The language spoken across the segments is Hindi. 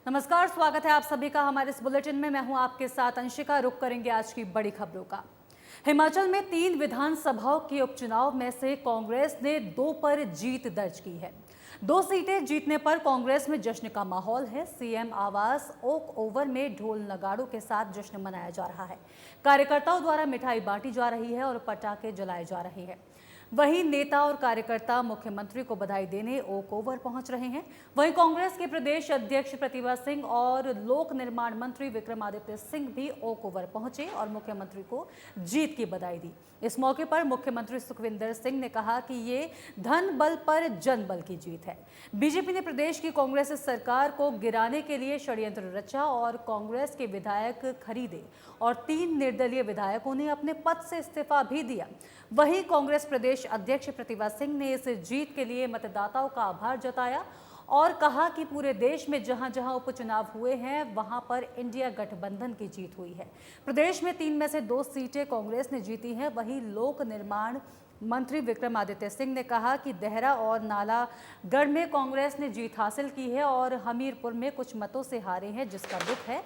नमस्कार, स्वागत है आप सभी का हमारे इस बुलेटिन में। मैं हूं आपके साथ अंशिका। रुक करेंगे आज की बड़ी खबरों का। हिमाचल में 3 विधानसभाओं के उपचुनाव में से कांग्रेस ने 2 पर जीत दर्ज की है। 2 सीटें जीतने पर कांग्रेस में जश्न का माहौल है। सीएम आवास ओक ओवर में ढोल नगाड़ों के साथ जश्न मनाया जा रहा है। कार्यकर्ताओं द्वारा मिठाई बांटी जा रही है और पटाखे जलाए जा रहे हैं। वहीं नेता और कार्यकर्ता मुख्यमंत्री को बधाई देने ओक ओवर पहुंच रहे हैं। वहीं कांग्रेस के प्रदेश अध्यक्ष प्रतिभा सिंह और लोक निर्माण मंत्री विक्रमादित्य सिंह भी ओक ओवर पहुंचे और मुख्यमंत्री को जीत की बधाई दी। इस मौके पर मुख्यमंत्री सुखविंदर सिंह ने कहा कि ये धन बल पर जन बल की जीत है। बीजेपी ने प्रदेश की कांग्रेस सरकार को गिराने के लिए षड्यंत्र रचा और कांग्रेस के विधायक खरीदे और 3 निर्दलीय विधायकों ने अपने पद से इस्तीफा भी दिया। वहीं कांग्रेस प्रदेश अध्यक्ष प्रतिभा सिंह ने इस जीत के लिए मतदाताओं का आभार जताया और कहा कि पूरे देश में जहां जहां उपचुनाव हुए हैं वहां पर इंडिया गठबंधन की जीत हुई है। प्रदेश में 3 में से 2 सीटें कांग्रेस ने जीती हैं। वहीं लोक निर्माण मंत्री विक्रमादित्य सिंह ने कहा कि देहरा और नालागढ़ में कांग्रेस ने जीत हासिल की है और हमीरपुर में कुछ मतों से हारे हैं, जिसका दुख है।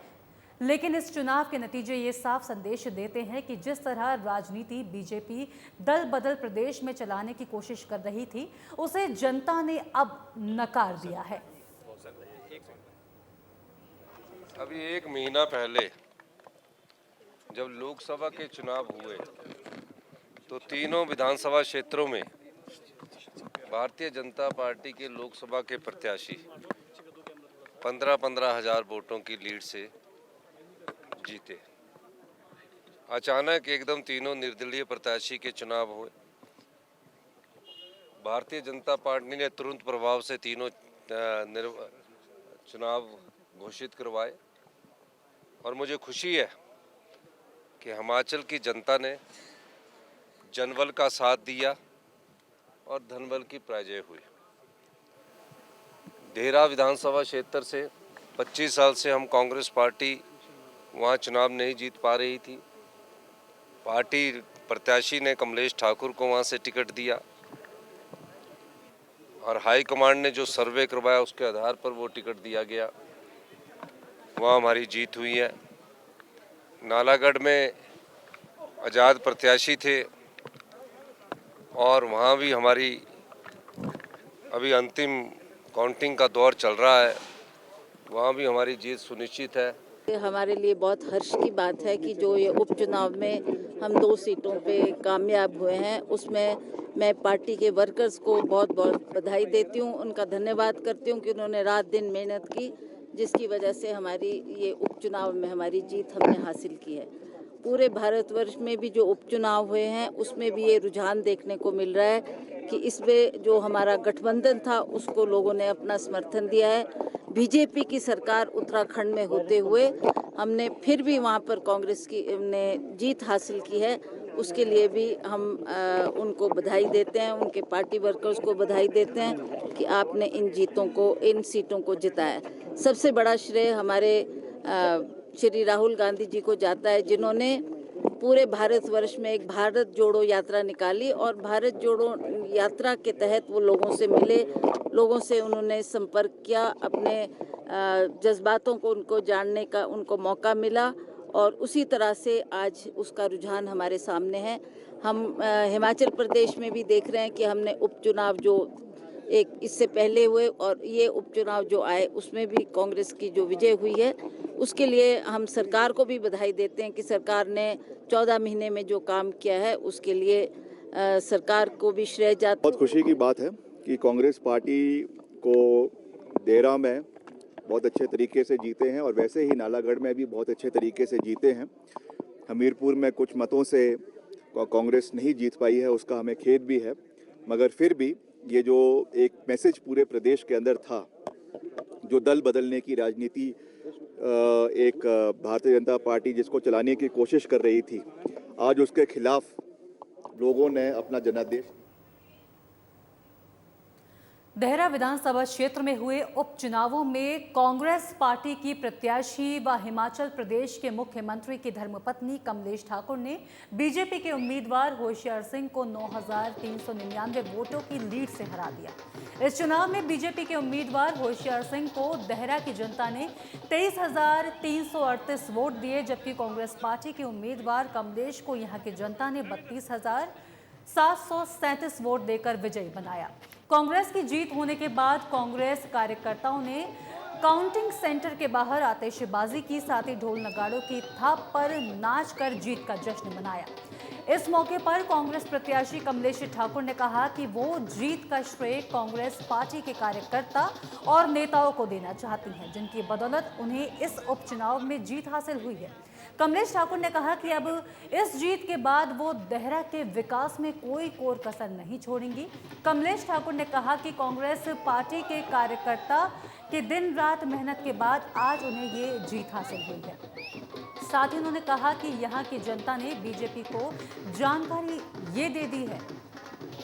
लेकिन इस चुनाव के नतीजे ये साफ संदेश देते हैं कि जिस तरह राजनीति बीजेपी दल बदल प्रदेश में चलाने की कोशिश कर रही थी, उसे जनता ने अब नकार दिया है। अभी 1 महीना पहले जब लोकसभा के चुनाव हुए तो तीनों विधानसभा क्षेत्रों में भारतीय जनता पार्टी के लोकसभा के प्रत्याशी 15-15 हजार वोटों की लीड से जीते। अचानक एकदम तीनों निर्दलीय प्रत्याशी के चुनाव हुए। भारतीय जनता पार्टी ने तुरंत प्रभाव से तीनों चुनाव घोषित करवाए और मुझे खुशी है कि हिमाचल की जनता ने जनबल का साथ दिया और धनबल की पराजय हुई। देहरा विधानसभा क्षेत्र से 25 साल से हम कांग्रेस पार्टी वहाँ चुनाव नहीं जीत पा रही थी। पार्टी प्रत्याशी ने कमलेश ठाकुर को वहाँ से टिकट दिया और हाई कमांड ने जो सर्वे करवाया उसके आधार पर वो टिकट दिया गया। वहाँ हमारी जीत हुई है। नालागढ़ में आज़ाद प्रत्याशी थे और वहाँ भी हमारी अभी अंतिम काउंटिंग का दौर चल रहा है, वहाँ भी हमारी जीत सुनिश्चित है। हमारे लिए बहुत हर्ष की बात है कि जो ये उपचुनाव में हम 2 सीटों पे कामयाब हुए हैं, उसमें मैं पार्टी के वर्कर्स को बहुत बहुत बधाई देती हूँ, उनका धन्यवाद करती हूँ कि उन्होंने रात दिन मेहनत की, जिसकी वजह से हमारी ये उपचुनाव में हमारी जीत हमने हासिल की है। पूरे भारतवर्ष में भी जो उपचुनाव हुए हैं उसमें भी ये रुझान देखने को मिल रहा है कि इसमें जो हमारा गठबंधन था उसको लोगों ने अपना समर्थन दिया है। बीजेपी की सरकार उत्तराखंड में होते हुए हमने फिर भी वहाँ पर कांग्रेस की ने जीत हासिल की है, उसके लिए भी हम उनको बधाई देते हैं, उनके पार्टी वर्कर्स को बधाई देते हैं कि आपने इन सीटों को जिताया। सबसे बड़ा श्रेय हमारे श्री राहुल गांधी जी को जाता है, जिन्होंने पूरे भारतवर्ष में एक भारत जोड़ो यात्रा निकाली और भारत जोड़ो यात्रा के तहत वो लोगों से मिले, लोगों से उन्होंने संपर्क किया, अपने जज्बातों को उनको जानने का उनको मौका मिला और उसी तरह से आज उसका रुझान हमारे सामने है। हम हिमाचल प्रदेश में भी देख रहे हैं कि हमने उपचुनाव जो एक इससे पहले हुए और ये उपचुनाव जो आए उसमें भी कांग्रेस की जो विजय हुई है, उसके लिए हम सरकार को भी बधाई देते हैं कि सरकार ने 14 महीने में जो काम किया है उसके लिए सरकार को भी श्रेय जाता है। बहुत खुशी की बात है कि कांग्रेस पार्टी को देहरा में बहुत अच्छे तरीके से जीते हैं और वैसे ही नालागढ़ में भी बहुत अच्छे तरीके से जीते हैं। हमीरपुर में कुछ मतों से कांग्रेस नहीं जीत पाई है, उसका हमें खेद भी है, मगर फिर भी ये जो एक मैसेज पूरे प्रदेश के अंदर था, जो दल बदलने की राजनीति एक भारतीय जनता पार्टी जिसको चलाने की कोशिश कर रही थी, आज उसके खिलाफ लोगों ने अपना जनादेश देहरा विधानसभा क्षेत्र में हुए उपचुनावों में कांग्रेस पार्टी की प्रत्याशी व हिमाचल प्रदेश के मुख्यमंत्री की धर्मपत्नी कमलेश ठाकुर ने बीजेपी के उम्मीदवार होशियार सिंह को 9,399 वोटों की लीड से हरा दिया। इस चुनाव में बीजेपी के उम्मीदवार होशियार सिंह को देहरा की जनता ने 23,338 वोट दिए, जबकि कांग्रेस पार्टी के उम्मीदवार कमलेश को यहां की जनता ने 32,737 वोट देकर विजयी बनाया। कांग्रेस की जीत होने के बाद कांग्रेस कार्यकर्ताओं ने काउंटिंग सेंटर के बाहर आतिशबाजी की, साथ ही ढोल नगाड़ों की थाप पर नाच कर जीत का जश्न मनाया। इस मौके पर कांग्रेस प्रत्याशी कमलेश ठाकुर ने कहा कि वो जीत का श्रेय कांग्रेस पार्टी के कार्यकर्ता और नेताओं को देना चाहती हैं, जिनकी बदौलत उन्हें इस उपचुनाव में जीत हासिल हुई है। कमलेश ठाकुर ने कहा कि अब इस जीत के बाद वो देहरा के विकास में कोई कोर कसर नहीं छोड़ेंगी। कमलेश ठाकुर ने कहा कि कांग्रेस पार्टी के कार्यकर्ता के दिन रात मेहनत के बाद आज उन्हें ये जीत हासिल हुई है। साथ ही उन्होंने कहा कि यहाँ की जनता ने बीजेपी को जानकारी ये दे दी है।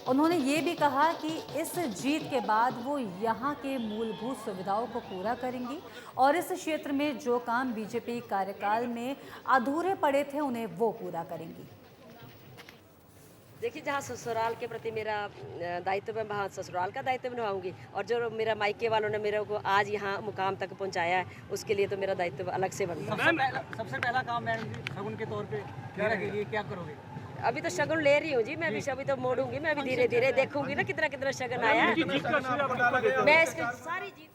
उन्होंने ये भी कहा कि इस जीत के बाद वो यहाँ के मूलभूत सुविधाओं को पूरा करेंगी और इस क्षेत्र में जो काम बीजेपी कार्यकाल में अधूरे पड़े थे उन्हें वो पूरा करेंगी। देखिए, जहाँ ससुराल के प्रति मेरा दायित्व है, वहाँ ससुराल का दायित्व निभाऊंगी, और जो मेरा मायके वालों ने मेरे को आज यहाँ मुकाम तक पहुँचाया है, उसके लिए तो मेरा दायित्व अलग से बनता है। सबसे पहला काम मैडम जी शगुन के तौर पे देहरा के लिए क्या करोगे? अभी तो शगुन ले रही हूँ जी, मैं अभी तो मोड़ूंगी, मैं अभी धीरे धीरे देखूंगी ना कितना कितना शगन आया है। मैं इसकी सारी जीत।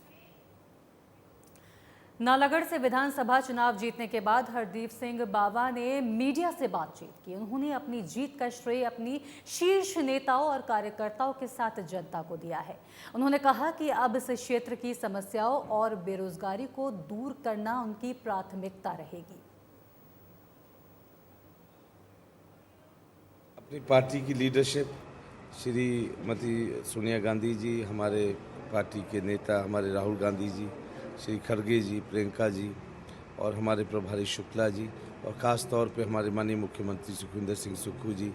नालागढ़ से विधानसभा चुनाव जीतने के बाद हरदीप सिंह बावा ने मीडिया से बातचीत की। उन्होंने अपनी जीत का श्रेय अपनी शीर्ष नेताओं और कार्यकर्ताओं के साथ जनता को दिया है। उन्होंने कहा कि अब इस क्षेत्र की समस्याओं और बेरोजगारी को दूर करना उनकी प्राथमिकता रहेगी। अपनी पार्टी की लीडरशिप श्रीमती सोनिया गांधी जी, हमारे पार्टी के नेता हमारे राहुल गांधी जी, श्री खड़गे जी, प्रियंका जी और हमारे प्रभारी शुक्ला जी, और ख़ास तौर पे हमारे माननीय मुख्यमंत्री सुखविंदर सिंह सुक्खू जी,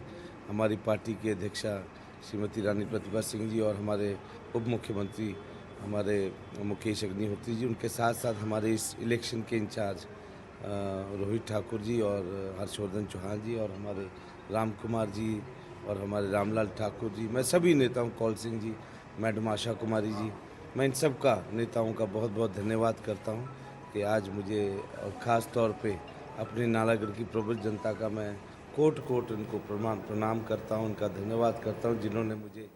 हमारी पार्टी के अध्यक्षा श्रीमती रानी प्रतिभा सिंह जी और हमारे उप मुख्यमंत्री हमारे मुकेश अग्निहोत्री जी, उनके साथ साथ हमारे इस इलेक्शन के इंचार्ज रोहित ठाकुर जी और हर्षवर्धन चौहान जी और हमारे राम कुमार जी और हमारे रामलाल ठाकुर जी, मैं सभी नेताओं, कौल सिंह जी, मैडम आशा कुमारी जी, मैं इन सब का नेताओं का बहुत बहुत धन्यवाद करता हूं कि आज मुझे और ख़ास तौर पे अपने नालागढ़ की प्रबुद्ध जनता का मैं कोट कोट उनको प्रणाम करता हूं, उनका धन्यवाद करता हूं जिन्होंने मुझे।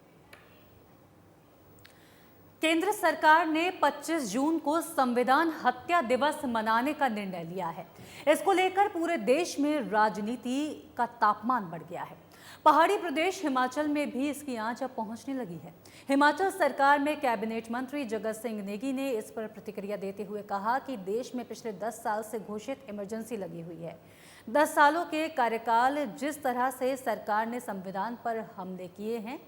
केंद्र सरकार ने 25 जून को संविधान हत्या दिवस मनाने का निर्णय लिया है। इसको लेकर पूरे देश में राजनीति का तापमान बढ़ गया है। पहाड़ी प्रदेश हिमाचल में भी इसकी आंच अब पहुंचने लगी है। हिमाचल सरकार में कैबिनेट मंत्री जगत सिंह नेगी ने इस पर प्रतिक्रिया देते हुए कहा कि देश में पिछले 10 साल से घोषित इमरजेंसी लगी हुई है। 10 सालों के कार्यकाल जिस तरह से सरकार ने संविधान पर हमले किए हैं,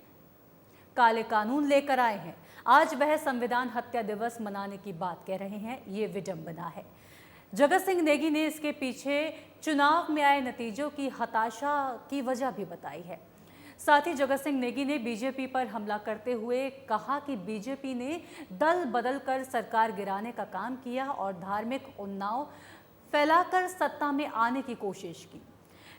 काले कानून लेकर आए हैं, आज वह संविधान हत्या दिवस मनाने की बात कह रहे हैं, ये विडंबना है। जगत सिंह नेगी ने इसके पीछे चुनाव में आए नतीजों की हताशा की वजह भी बताई है। साथ ही जगत सिंह नेगी ने बीजेपी पर हमला करते हुए कहा कि बीजेपी ने दल बदल कर सरकार गिराने का काम किया और धार्मिक उन्नाव फैलाकर सत्ता में आने की कोशिश की।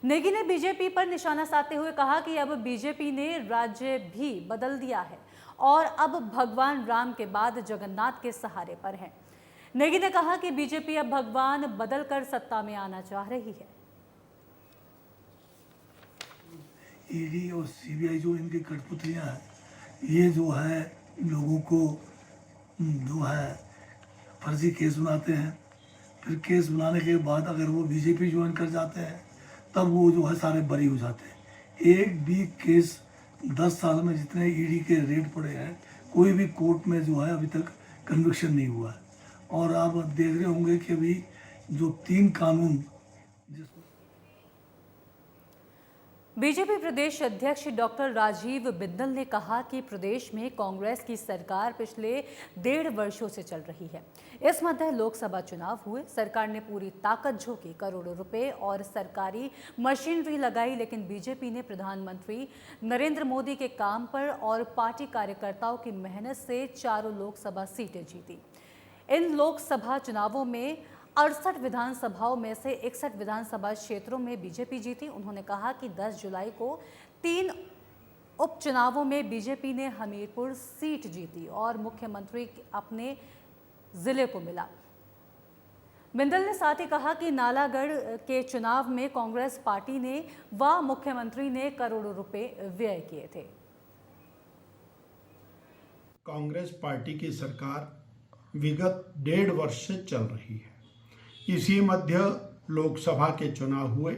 नेगी ने बीजेपी पर निशाना साधते हुए कहा कि अब बीजेपी ने राज्य भी बदल दिया है और अब भगवान राम के बाद जगन्नाथ के सहारे पर है। नेगी ने कहा कि बीजेपी अब भगवान बदलकर सत्ता में आना चाह रही है। ईडी और सीबीआई जो इनकी कठपुतलियां हैं, ये जो है लोगों को जो है फर्जी केस बनाते हैं। फिर केस बनाने के बाद अगर वो बीजेपी ज्वाइन कर जाते हैं तब वो जो है सारे बरी हो जाते हैं। एक भी केस 10 साल में जितने ईडी के रेड पड़े हैं, कोई भी कोर्ट में जो है अभी तक कन्विक्शन नहीं हुआ है। और आप देख रहे होंगे कि अभी जो 3 कानून बीजेपी प्रदेश अध्यक्ष डॉक्टर राजीव बिंदल ने कहा कि प्रदेश में कांग्रेस की सरकार पिछले 1.5 वर्षों से चल रही है। इस मध्य लोकसभा चुनाव हुए, सरकार ने पूरी ताकत झोंकी, करोड़ों रुपए और सरकारी मशीनरी लगाई, लेकिन बीजेपी ने प्रधानमंत्री नरेंद्र मोदी के काम पर और पार्टी कार्यकर्ताओं की मेहनत से चारों लोकसभा सीटें जीती। इन लोकसभा चुनावों में 68 विधानसभाओं में से 61 विधानसभा क्षेत्रों में बीजेपी जीती। उन्होंने कहा कि 10 जुलाई को 3 उपचुनावों में बीजेपी ने हमीरपुर सीट जीती और मुख्यमंत्री अपने जिले को मिला। बिंदल ने साथ ही कहा कि नालागढ़ के चुनाव में कांग्रेस पार्टी ने व मुख्यमंत्री ने करोड़ों रुपए व्यय किए थे। कांग्रेस पार्टी की सरकार विगत 1.5 वर्ष से चल रही है। इसी मध्य लोकसभा के चुनाव हुए।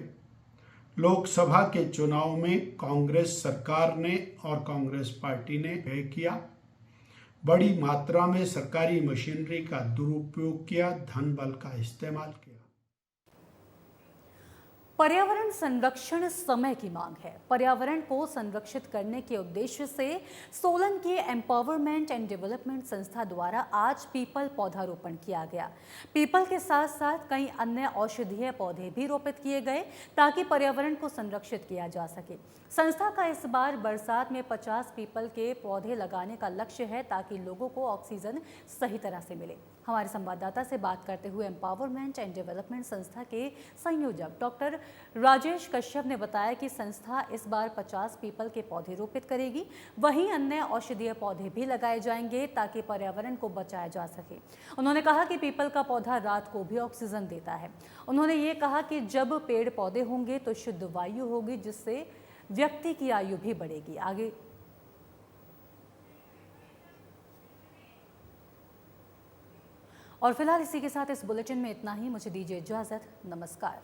लोकसभा के चुनाव में कांग्रेस सरकार ने और कांग्रेस पार्टी ने व्यय किया, बड़ी मात्रा में सरकारी मशीनरी का दुरुपयोग किया, धन बल का इस्तेमाल किया। पर्यावरण संरक्षण समय की मांग है। पर्यावरण को संरक्षित करने के उद्देश्य से सोलन की एम्पावरमेंट एंड डेवलपमेंट संस्था द्वारा आज पीपल पौधारोपण किया गया। पीपल के साथ साथ कई अन्य औषधीय पौधे भी रोपित किए गए ताकि पर्यावरण को संरक्षित किया जा सके। संस्था का इस बार बरसात में 50 पीपल के पौधे लगाने का लक्ष्य है ताकि लोगों को ऑक्सीजन सही तरह से मिले। हमारे संवाददाता से बात करते हुए एम्पावरमेंट एंड डेवलपमेंट संस्था के संयोजक डॉक्टर राजेश कश्यप ने बताया कि संस्था इस बार 50 पीपल के पौधे रोपित करेगी, वहीं अन्य औषधीय पौधे भी लगाए जाएंगे ताकि पर्यावरण को बचाया जा सके। उन्होंने कहा कि पीपल का पौधा रात को भी ऑक्सीजन देता है। उन्होंने ये कहा कि जब पेड़ पौधे होंगे तो शुद्ध वायु होगी, जिससे व्यक्ति की आयु भी बढ़ेगी। आगे और फिलहाल इसी के साथ इस बुलेटिन में इतना ही। मुझे दीजिए इजाजत। नमस्कार।